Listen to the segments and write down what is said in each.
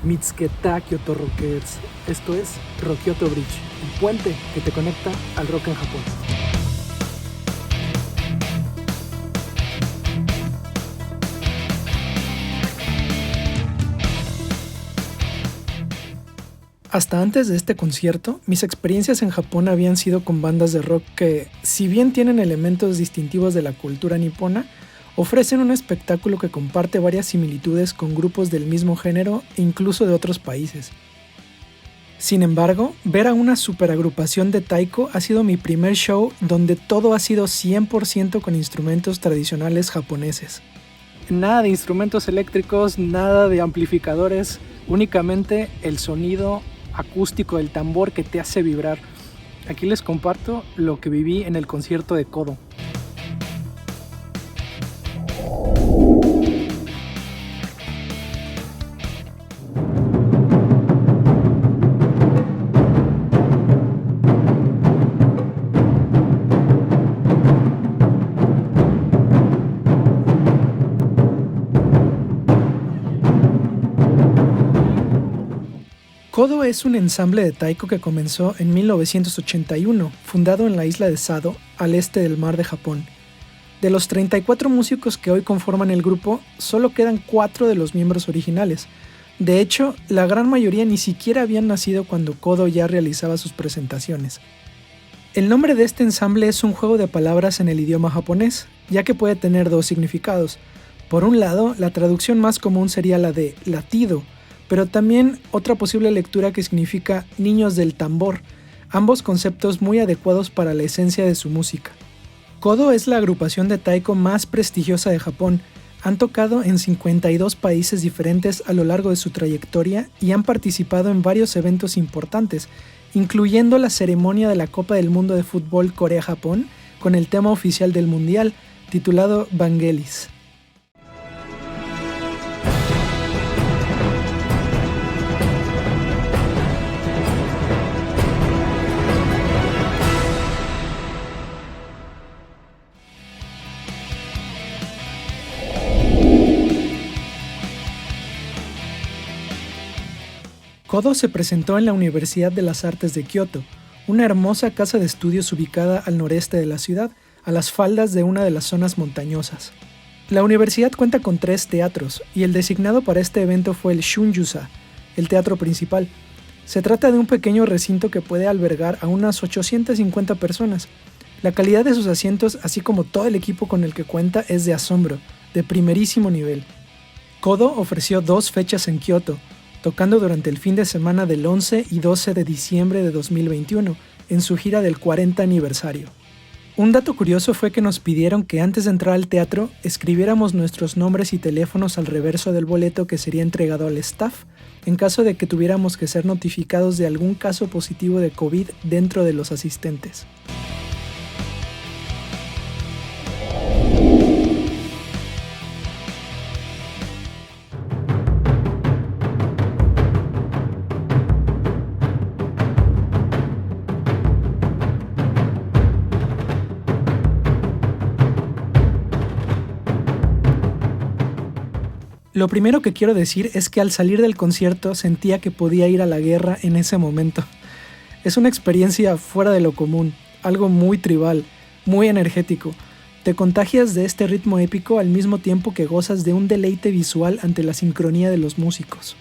Mitsubishi Kyoto Rockers. Esto es Rokyoto Bridge, el puente que te conecta al rock en Japón. Hasta antes de este concierto, mis experiencias en Japón habían sido con bandas de rock que, si bien tienen elementos distintivos de la cultura nipona, ofrecen un espectáculo que comparte varias similitudes con grupos del mismo género e incluso de otros países. Sin embargo, ver a una superagrupación de taiko ha sido mi primer show donde todo ha sido 100% con instrumentos tradicionales japoneses. Nada de instrumentos eléctricos, nada de amplificadores, únicamente el sonido acústico del tambor que te hace vibrar. Aquí les comparto lo que viví en el concierto de Kodo. Kodo es un ensamble de taiko que comenzó en 1981, fundado en la isla de Sado, al este del mar de Japón. De los 34 músicos que hoy conforman el grupo, solo quedan 4 de los miembros originales. De hecho, la gran mayoría ni siquiera habían nacido cuando Kodo ya realizaba sus presentaciones. El nombre de este ensamble es un juego de palabras en el idioma japonés, ya que puede tener dos significados. Por un lado, la traducción más común sería la de latido, pero también otra posible lectura que significa niños del tambor, ambos conceptos muy adecuados para la esencia de su música. Kodo es la agrupación de taiko más prestigiosa de Japón. Han tocado en 52 países diferentes a lo largo de su trayectoria y han participado en varios eventos importantes, incluyendo la ceremonia de la Copa del Mundo de Fútbol Corea-Japón con el tema oficial del Mundial, titulado Vangelis. Kodo se presentó en la Universidad de las Artes de Kioto, una hermosa casa de estudios ubicada al noreste de la ciudad, a las faldas de una de las zonas montañosas. La universidad cuenta con 3 teatros, y el designado para este evento fue el Shunjusa, el teatro principal. Se trata de un pequeño recinto que puede albergar a unas 850 personas. La calidad de sus asientos, así como todo el equipo con el que cuenta, es de asombro, de primerísimo nivel. Kodo ofreció 2 fechas en Kioto, tocando durante el fin de semana del 11 y 12 de diciembre de 2021, en su gira del 40 aniversario. Un dato curioso fue que nos pidieron que antes de entrar al teatro, escribiéramos nuestros nombres y teléfonos al reverso del boleto que sería entregado al staff, en caso de que tuviéramos que ser notificados de algún caso positivo de COVID dentro de los asistentes. Lo primero que quiero decir es que al salir del concierto sentía que podía ir a la guerra en ese momento. Es una experiencia fuera de lo común, algo muy tribal, muy energético. Te contagias de este ritmo épico al mismo tiempo que gozas de un deleite visual ante la sincronía de los músicos.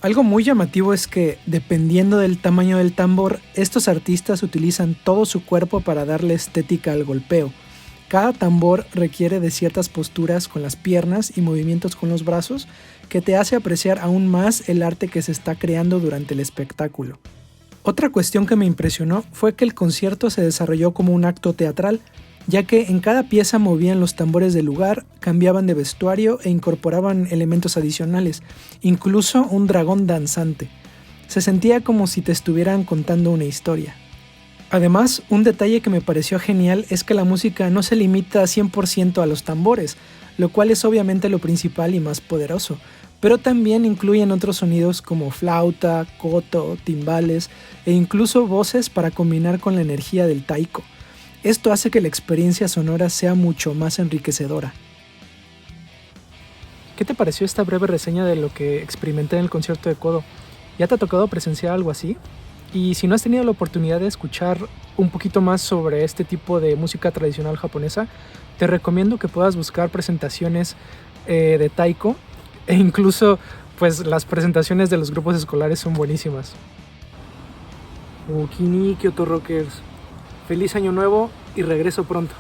Algo muy llamativo es que, dependiendo del tamaño del tambor, estos artistas utilizan todo su cuerpo para darle estética al golpeo. Cada tambor requiere de ciertas posturas con las piernas y movimientos con los brazos que te hace apreciar aún más el arte que se está creando durante el espectáculo. Otra cuestión que me impresionó fue que el concierto se desarrolló como un acto teatral, ya que en cada pieza movían los tambores del lugar, cambiaban de vestuario e incorporaban elementos adicionales, incluso un dragón danzante. Se sentía como si te estuvieran contando una historia. Además, un detalle que me pareció genial es que la música no se limita 100% a los tambores, lo cual es obviamente lo principal y más poderoso, pero también incluyen otros sonidos como flauta, koto, timbales e incluso voces para combinar con la energía del taiko. Esto hace que la experiencia sonora sea mucho más enriquecedora. ¿Qué te pareció esta breve reseña de lo que experimenté en el concierto de Kodo? ¿Ya te ha tocado presenciar algo así? Y si no has tenido la oportunidad de escuchar un poquito más sobre este tipo de música tradicional japonesa, te recomiendo que puedas buscar presentaciones de taiko, e incluso pues las presentaciones de los grupos escolares son buenísimas. Ukini Kyoto Rockers, feliz año nuevo y regreso pronto.